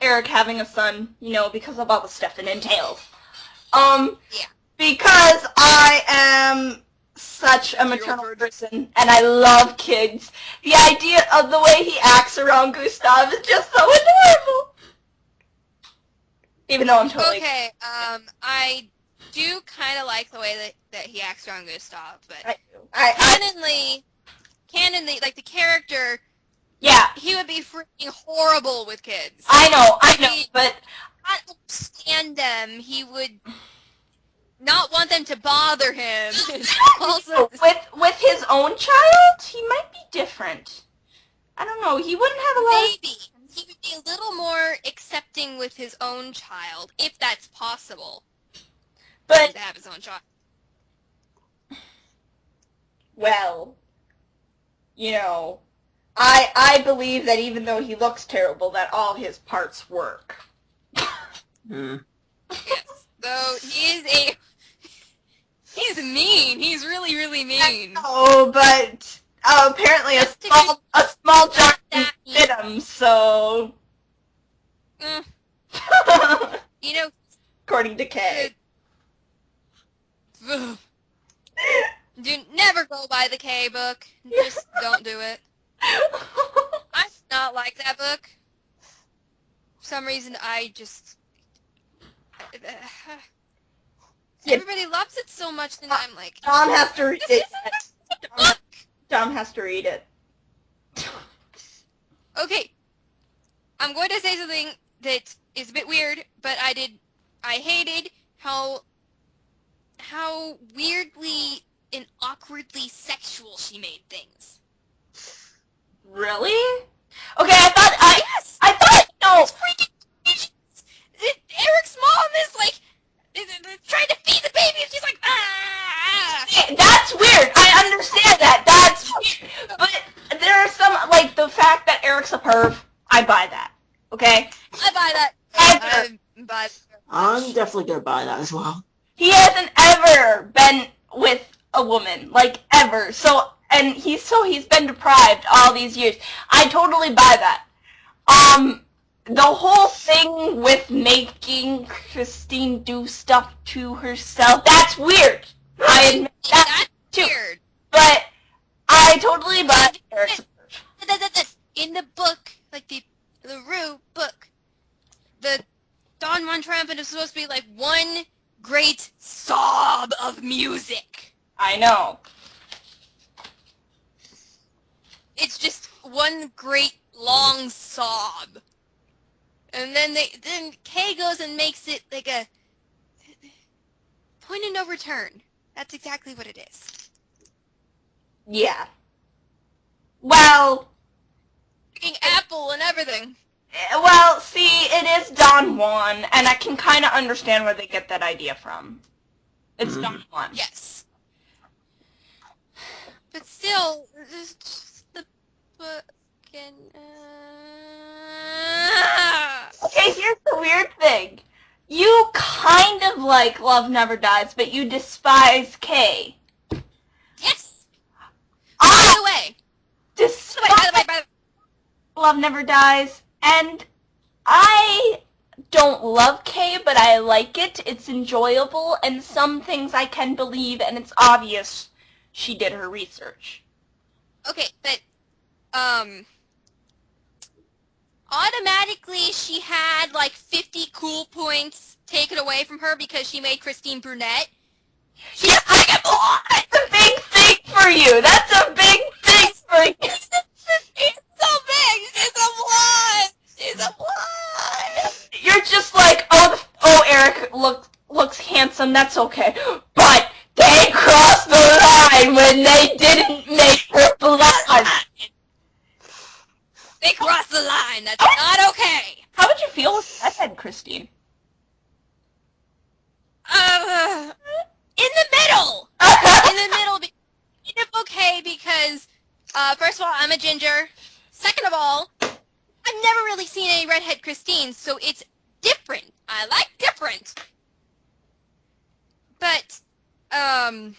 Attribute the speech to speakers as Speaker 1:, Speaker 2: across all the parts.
Speaker 1: Eric having a son, because of all the stuff it entails.
Speaker 2: Yeah.
Speaker 1: Because I am such a maternal person, and I love kids, the idea of the way he acts around Gustav is just so adorable. Even though I'm totally...
Speaker 2: Okay, I do kind of like the way that he acts around Gustav, but canonly, like the character,
Speaker 1: yeah,
Speaker 2: he would be freaking horrible with kids.
Speaker 1: I know, but
Speaker 2: not understand them. He would not want them to bother him. Also,
Speaker 1: with his own child, he might be different. I don't know. He wouldn't have a lot.
Speaker 2: Maybe he would be a little more accepting with his own child, if that's possible.
Speaker 1: But
Speaker 2: to have his own child.
Speaker 1: Well, I believe that even though he looks terrible, that all his parts work.
Speaker 2: Yes. Though he's mean. He's really, really mean.
Speaker 1: Oh, but apparently a small jar didn't fit him, so... According to Kay.
Speaker 2: Do never go by the K book. Just don't do it. I do not like that book. For some reason, I just... Everybody loves it so much, and I'm like...
Speaker 1: Tom has to read it. Tom has to read it.
Speaker 2: Okay. I'm going to say something that is a bit weird, but I hated how weirdly and awkwardly sexual she made things.
Speaker 1: Really? Okay, I thought, no.
Speaker 2: Eric's mom is like, trying to feed the baby, and she's like, ah!
Speaker 1: That's weird. I understand that. That's weird. But there are some, like, the fact that Eric's a perv, I buy that. Okay?
Speaker 2: I buy that.
Speaker 3: I'm definitely gonna buy that as well.
Speaker 1: He hasn't ever been with a woman, like, ever. And he's been deprived all these years. I totally buy that. The whole thing with making Christine do stuff to herself, that's weird. I admit that too. Weird. But I totally buy Eric's approach.
Speaker 2: In the book, like the Rue book, the Don Juan Triumphant is supposed to be like one great sob of music.
Speaker 1: I know.
Speaker 2: It's just one great long sob. And then Kay goes and makes it like a point of no return. That's exactly what it is.
Speaker 1: Yeah. Well,
Speaker 2: freaking apple and everything.
Speaker 1: Well, see, it is Don Juan, and I can kind of understand where they get that idea from. It's Don Juan.
Speaker 2: Yes. But still, it's just the fucking...
Speaker 1: Okay, here's the weird thing. You kind of like Love Never Dies, but you despise Kay.
Speaker 2: Yes! By the way.
Speaker 1: Despise Love Never Dies, and I don't love Kay, but I like it. It's enjoyable, and some things I can believe, and it's obvious she did her research.
Speaker 2: Okay, but, automatically she had, like, 50 cool points taken away from her because she made Christine brunette.
Speaker 1: She's like a blonde! That's a big thing for you! That's a big thing for you!
Speaker 2: It's so big! She's a blonde! She's a blonde!
Speaker 1: You're just like, oh, Eric looks handsome, that's okay. But they crossed the line when they didn't make her blonde!
Speaker 2: They crossed the line. That's not okay.
Speaker 1: How would you feel with redhead, Christine?
Speaker 2: In the middle. In the middle. It's okay because, first of all, I'm a ginger. Second of all, I've never really seen any redhead Christine, so it's different. I like different. But, I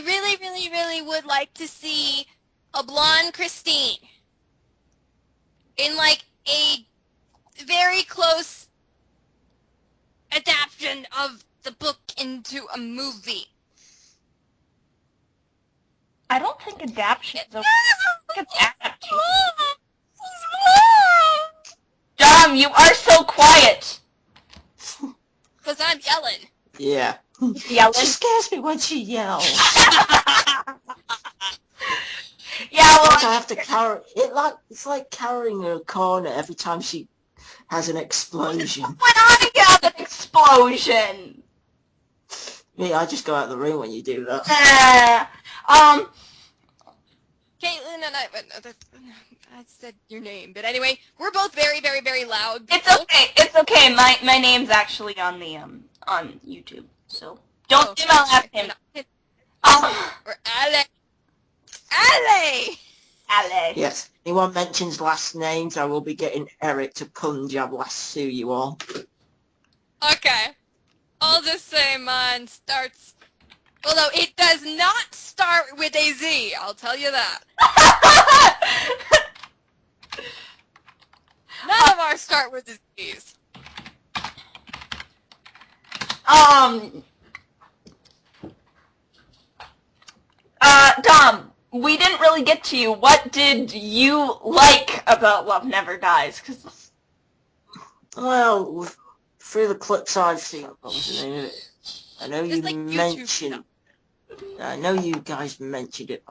Speaker 2: really, really, really would like to see a blonde Christine in, like, a very close adaptation of the book into a movie.
Speaker 1: I don't think adaptation's okay. It's adaptation. Dom, you are so quiet.
Speaker 2: Because I'm yelling.
Speaker 3: Yeah.
Speaker 1: Yelling.
Speaker 3: She scares me when she yells.
Speaker 1: Yeah, well,
Speaker 3: Like I have to carry it. It's like carrying her corner every time she has an explosion.
Speaker 1: when I have an explosion.
Speaker 3: Me, I just go out of the room when you do that.
Speaker 2: Caitlin and I said your name, but anyway, we're both very, very, very loud.
Speaker 1: It's okay. It's okay. My name's actually on the on YouTube, so don't say my last name.
Speaker 2: Or Ale. Ale.
Speaker 1: Ale.
Speaker 3: Yes. Anyone mentions last names, I will be getting Eric to Punjab lasso you all.
Speaker 2: Okay. I'll just say mine starts... Although it does not start with a Z, I'll tell you that. None of ours start with Z's.
Speaker 1: Dom, we didn't really get to you. What did you like about Love Never Dies? 'Cause...
Speaker 3: Well, through the clips I've seen, what was the name of it? I know you
Speaker 2: like
Speaker 3: mentioned... I know you guys mentioned it.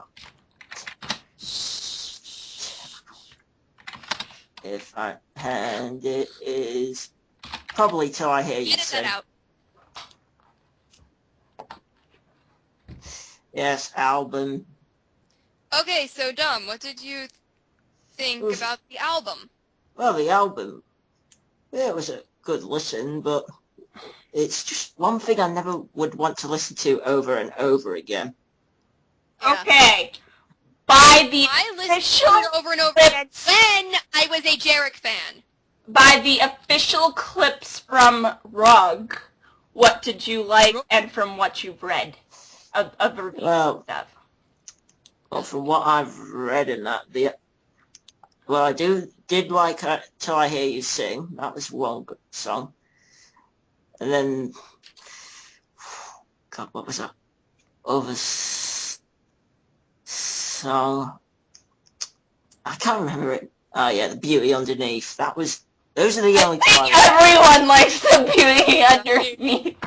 Speaker 3: And it is probably Till I Hear You
Speaker 2: Edit
Speaker 3: Sing.
Speaker 2: that out.
Speaker 3: Yes, album.
Speaker 2: Okay, so Dom, what did you think about the album?
Speaker 3: Well, the album, yeah, it was a good listen, but it's just one thing I never would want to listen to over and over again.
Speaker 2: Yeah.
Speaker 1: Okay. By the
Speaker 2: I listened
Speaker 1: official
Speaker 2: to it over and over again when I was a Jarek fan.
Speaker 1: by the official clips from Rug, what did you like, and from what you've read of the reviews and stuff?
Speaker 3: Well, from what I've read in that, I did like Till I Hear You Sing. That was one good song. And then, God, what was that other song? I can't remember it. Oh yeah, The Beauty Underneath. Those are the only two I like.
Speaker 1: Everyone likes The Beauty Underneath.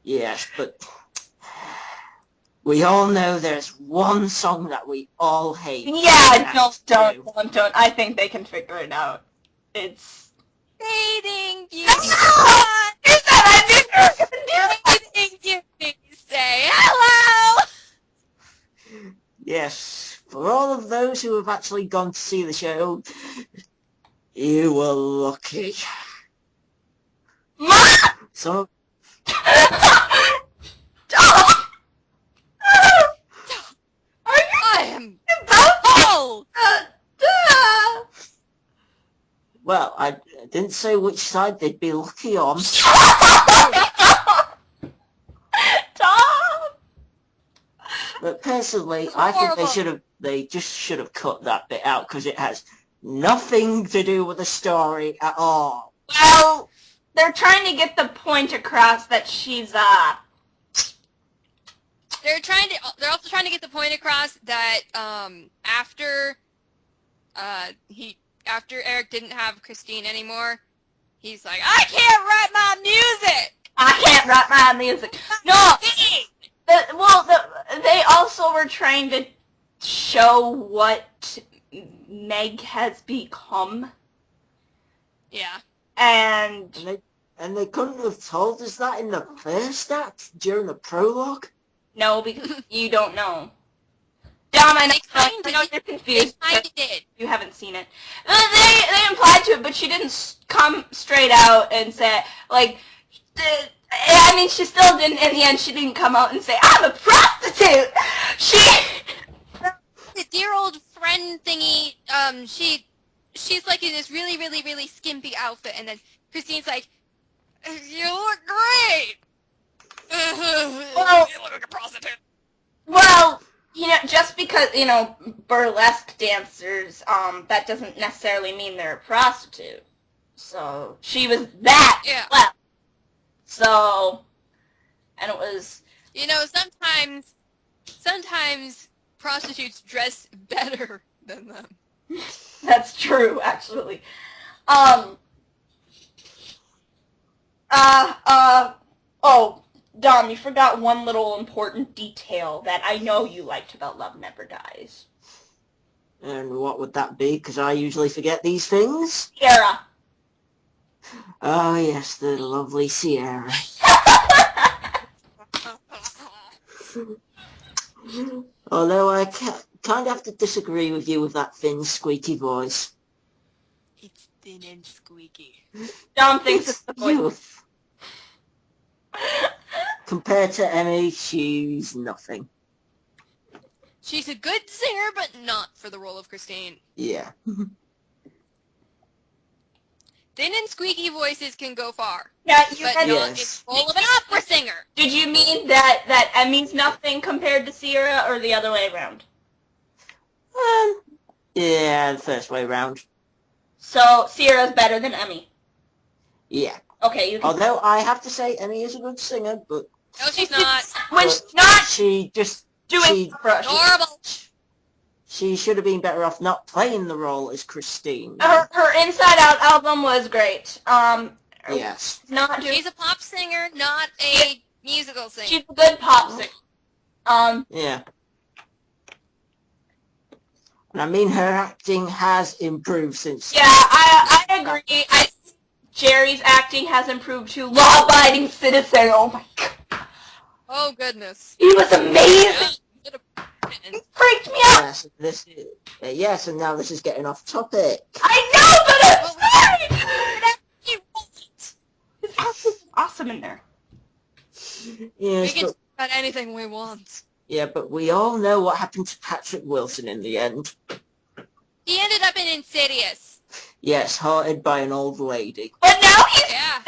Speaker 3: Yes, but we all know there's one song that we all hate.
Speaker 1: Yeah, don't. I think they can figure it out. It's...
Speaker 2: Fading beauty.
Speaker 1: You said I knew you were gonna do that!
Speaker 2: Fading beauty. Say hello!
Speaker 3: Yes, for all of those who have actually gone to see the show, you were lucky. Some
Speaker 2: I am appalled!
Speaker 3: Well, I didn't say which side they'd be lucky on.
Speaker 1: Tom!
Speaker 3: But personally, I think they just should have cut that bit out because it has nothing to do with the story at all.
Speaker 1: Well, they're trying to get the point across that she's,
Speaker 2: They're also trying to get the point across that, after Eric didn't have Christine anymore, he's like, I can't write my music!
Speaker 1: I can't write my music. No! They also were trying to show what Meg has become.
Speaker 2: Yeah.
Speaker 3: And they couldn't have told us that in the first act, during the prologue?
Speaker 1: No, because you don't know. Dom, I know you're confused.
Speaker 2: They kinda did.
Speaker 1: You haven't seen it. They implied to it, but she didn't come straight out and say, like, I mean, she still didn't, in the end, she didn't come out and say, I'm a prostitute!
Speaker 2: The dear old friend thingy, she's like in this really, really, really skimpy outfit, and then Christine's like, you look great!
Speaker 1: Well,
Speaker 2: you look like a prostitute.
Speaker 1: Well, just because, burlesque dancers, that doesn't necessarily mean they're a prostitute. So she was that.
Speaker 2: Yeah.
Speaker 1: Well, so, and it was.
Speaker 2: You know, sometimes prostitutes dress better than them.
Speaker 1: That's true, actually. Oh, Dom, you forgot one little important detail that I know you liked about Love Never Dies.
Speaker 3: And what would that be? Because I usually forget these things.
Speaker 1: Sierra.
Speaker 3: Oh, yes, the lovely Sierra. Although I kind of have to disagree with you with that thin, squeaky voice.
Speaker 2: It's thin and squeaky.
Speaker 1: Dom thinks it's the voice.
Speaker 3: Youth. Compared to Emmy, she's nothing.
Speaker 2: She's a good singer, but not for the role of Christine.
Speaker 3: Yeah.
Speaker 2: Thin and squeaky voices can go far.
Speaker 1: Yeah, you
Speaker 2: But
Speaker 1: had,
Speaker 2: not
Speaker 3: Yes.
Speaker 2: in the role of an opera singer.
Speaker 1: Did you mean that Emmy's nothing compared to Sierra, or the other way around?
Speaker 3: Yeah, the first way round.
Speaker 1: So Sierra's better than Emmy.
Speaker 3: Yeah.
Speaker 1: Okay, you can.
Speaker 3: Although I have to say Emmy is a good singer, but
Speaker 2: No, she's not.
Speaker 1: When
Speaker 3: but
Speaker 1: she's not
Speaker 3: she just
Speaker 1: doing opera,
Speaker 2: Adorable.
Speaker 3: she should have been better off not playing the role as Christine.
Speaker 1: her Inside Out album was great.
Speaker 3: Yes.
Speaker 1: Not doing.
Speaker 2: She's a pop singer, not a musical singer.
Speaker 1: She's a good pop singer.
Speaker 3: Yeah. And I mean, her acting has improved since.
Speaker 1: Yeah, I agree. Jerry's acting has improved too. Law-abiding citizen. Oh my god,
Speaker 2: Oh, goodness.
Speaker 1: he was amazing. He freaked me out.
Speaker 3: Yes, this is, yes, and now this is getting off topic.
Speaker 1: I know, but I'm
Speaker 2: Well,
Speaker 1: sorry. His acting is awesome in there.
Speaker 2: We
Speaker 3: Yes,
Speaker 2: can
Speaker 3: but,
Speaker 2: talk about anything we want.
Speaker 3: yeah, but we all know what happened to Patrick Wilson in the end.
Speaker 2: He ended up in Insidious.
Speaker 3: Yes, haunted by an old lady.
Speaker 1: But now he's
Speaker 2: Yeah.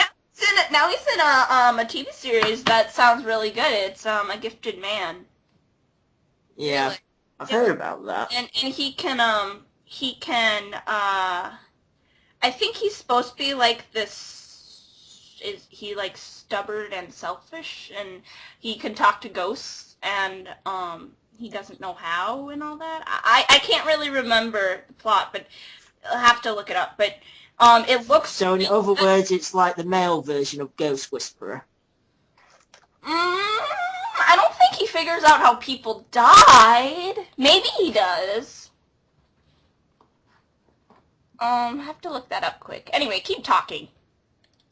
Speaker 1: he's in a TV series that sounds really good. It's A Gifted Man,
Speaker 3: Yeah,
Speaker 2: Really?
Speaker 3: I've heard about that.
Speaker 1: and he can I think he's supposed to be like this. Is he like stubborn and selfish, and he can talk to ghosts, and he doesn't know how and all that. I can't really remember the plot, but I'll have to look it up. But it looks.
Speaker 3: So in other words, it's like the male version of Ghost Whisperer.
Speaker 1: I don't think he figures out how people died. Maybe he does. Have to look that up quick. Anyway, keep talking.